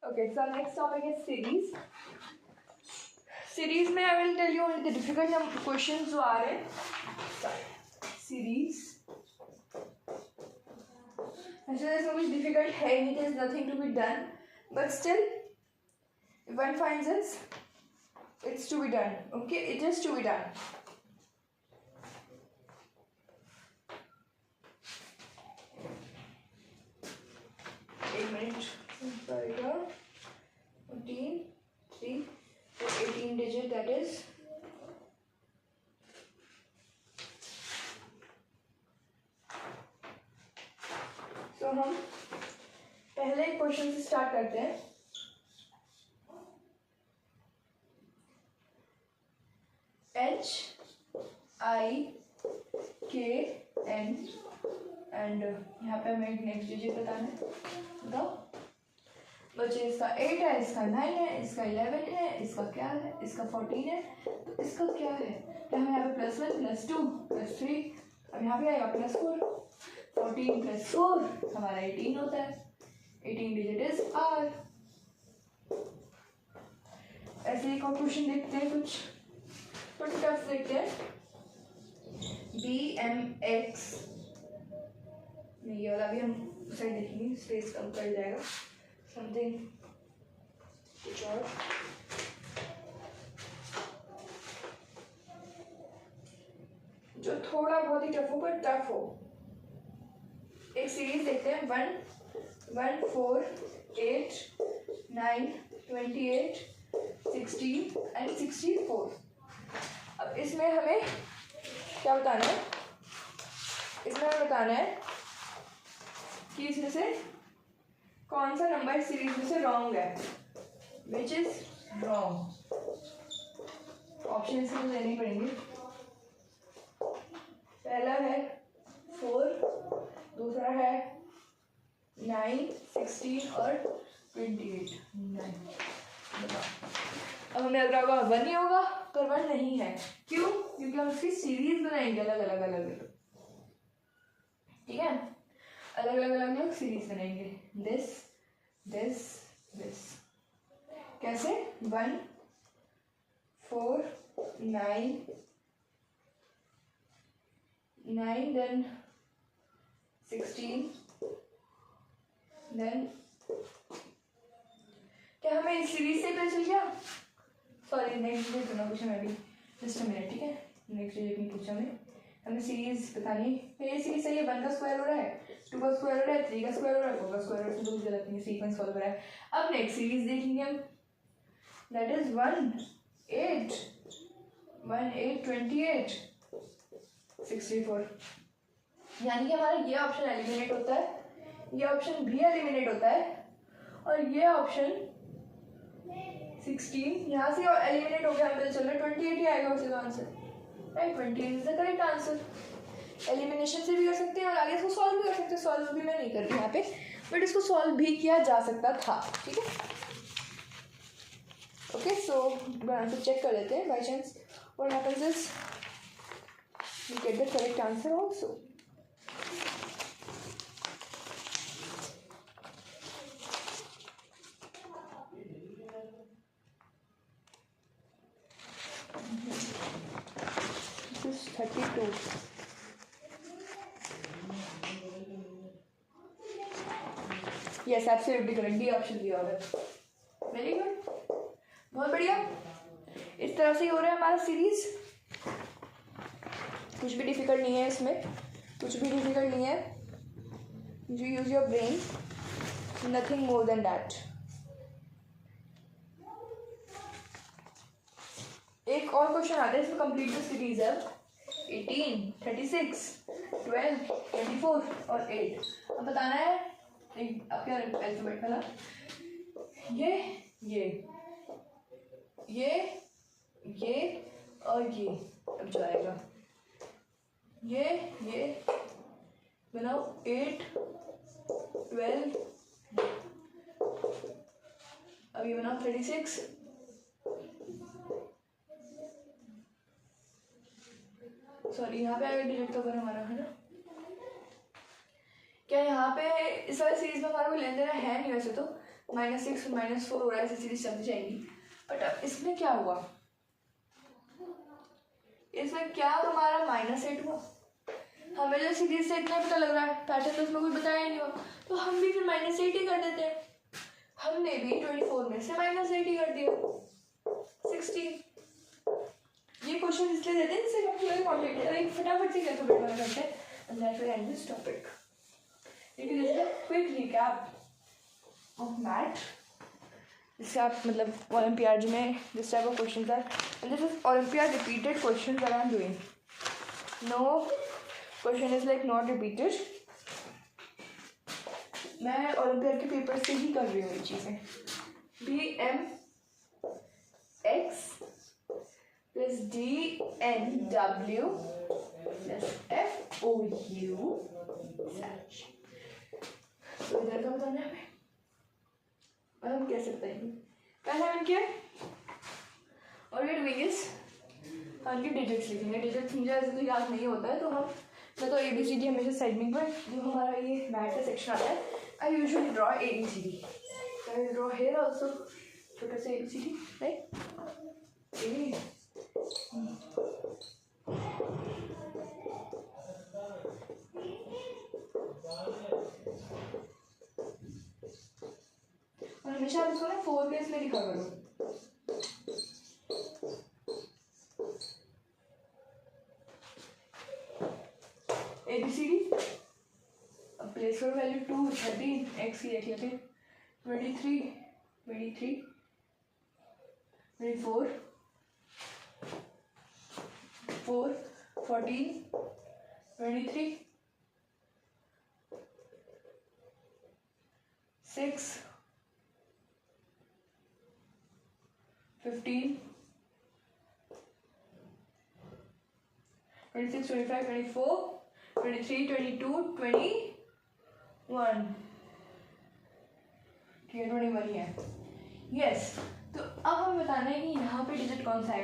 Okay, so next topic is series. Series में I will tell you only the difficult questions जो आ रहे हैं. Series. ऐसे इसमें कुछ difficult है नहीं, there is nothing to be done, but still, if one finds it, it's to be done. Okay, it is to be done. एक minute. 14, 3, 18 digit, that is. So हम पहले क्वेश्चन से स्टार्ट करते हैं. HIKN एंड यहाँ पे हमें next digit बताना है. बताओ बच्चे. इसका 8 है, इसका 9 है, इसका 11 है, इसका क्या है, इसका 14 है, तो इसका क्या है. तो हमें यहाँ पे +1 +2 +3, अब यहाँ पे आएगा +4. 14 + 4 हमारा 18 होता है. 18 डिजिट इज R. ऐसे एक और क्वेश्चन देखते हैं, कुछ थोड़ी टफ देखते हैं. BMX, नहीं ये वाला भी हम साइड देखेंगे, स्पेस कम कर जाएगा. समथिंग कुछ और. जो थोड़ा बहुत ही टफ हो पर टफ हो. एक सीरीज देखते हैं. 1, 4, 8, 9, 28, 16 एंड 64. अब इसमें हमें क्या बताना है. इसमें हमें बताना है कि इसमें से कौन सा नंबर सीरीज में से रॉन्ग है. Which is wrong. ऑप्शन इसमें लेने पड़ेंगे. पहला है 4, दूसरा है 9, 16 और 28. 9. अब हमें लग रहा होगा 1 ही होगा, पर 1 नहीं है. क्यों? क्योंकि हम उसकी सीरीज बनाएंगे अलग अलग. ठीक है, अलग अलग सीरीज बनाएंगे. दिस. कैसे? 1, 4, 9 then 16 then. क्या हमें इस सीरीज से पता चल गया? सॉरी, नेक्स्ट डे करना पूछा मैं भी. Just a minute. ठीक है, नेक्स्ट डे नहीं पूछा हमें सीरीज बतानी. ये सीरीज सही है. 1 का स्क्वायर हो रहा है, 2 का स्क्वायर हो रहा है, 3 का स्क्वायर हो रहा है, 4 का स्क्वायर हो रहा है. तो कुछ गलत नहीं, सीक्वेंस फॉलो कर रहा है. अब नेक्स्ट सीरीज देखेंगे हम. That is 1, 8, 28, 64. यानी कि हमारा ये ऑप्शन एलिमिनेट होता है, ये ऑप्शन भी एलिमिनेट होता है, और ये ऑप्शन 16 यहाँ से एलिमिनेट हो गया. हमें चल रहा है 28 ही आएगा उसी का answer. Right, 28 is the correct answer. Elimination से भी कर सकते हैं और आगे इसको सॉल्व भी कर सकते हैं. सॉल्व भी मैं नहीं कर रही यहाँ पे, बट इसको सॉल्व भी किया जा सकता था. ठीक है, ओके. सो आंसर चेक कर लेते हैं. By chance what happens is we get the correct answer also. This is 32. Yes, absolutely correct. D option दिया होगा. वेरी गुड, बहुत बढ़िया. इस तरह से ही हो रहा है हमारा सीरीज. कुछ भी डिफिकल्ट नहीं है इसमें, कुछ भी डिफिकल्ट नहीं है. You use your brain, nothing more than that. एक और क्वेश्चन आता है इसमें. कंप्लीट द सीरीज है 18, 36, 12, 24 और 8. अब बताना है आपके अल्फाबेट वाला. ये और ये. अब जो आएगा ये बनाओ. 8, 12, अब ये बनाओ 36. सॉरी, यहाँ पे आगे डिलीट तो कर हमारा, है ना. क्या यहाँ पे इस वाले सीरीज में हमारा कोई लेन देना है नहीं वैसे तो, -6 -4 हो रहा है, ऐसे सीरीज चलती जाएंगी। बट अब इसमें क्या हुआ, इसमें क्या हमारा -8 हुआ। हमें जो सीरीज से इतना पता लग रहा है, पैटर्न तो उसमें कुछ बताया ही नहीं हुआ, तो हम भी फिर -8 ही कर देते हैं। हमने भी 24 में से -8 ही कर दिया, 16। ये क्वेश्चन इसलिए देते हैं जिससे हम पूरा कॉम्प्लीट करें, फटाफट से कैलकुलेट वाला करते हैं, and that will end this topic. It is a quick recap of math, जिससे आप मतलब ओलंपियाड में this type of questions are, and this is olympiad repeated questions that I am doing. No question is like not repeated. मैं olympiad के paper से ही कर रही हूँ ये चीज़ें। BMX plus DNW plus FOU such। तो इधर का बताना है हमें, और हम कैसे बताएंगे। पहला हम क्या और ये डूइंग इज हम के डिजिट्स लिखेंगे। डिजिट्स मुझे ऐसे तो याद नहीं होता है, तो हम मैं तो ABCD हमेशा सेगमेंट पर जो हमारा ये मैथ का सेक्शन आता है, I usually draw ABCD। I will draw here also छोटा सा ABCD, राइट। और हमेशा आप इसको ना 4 केस में लिखा करो। ABCD, place for value 2 13, x की देख लेते हैं, 23 23 24 4 14 23 6 15 26 25 24 23 22 21, ठीक है 21 ही है। यस, तो अब हमें बताना है कि यहाँ पे डिजिट कौन सा है।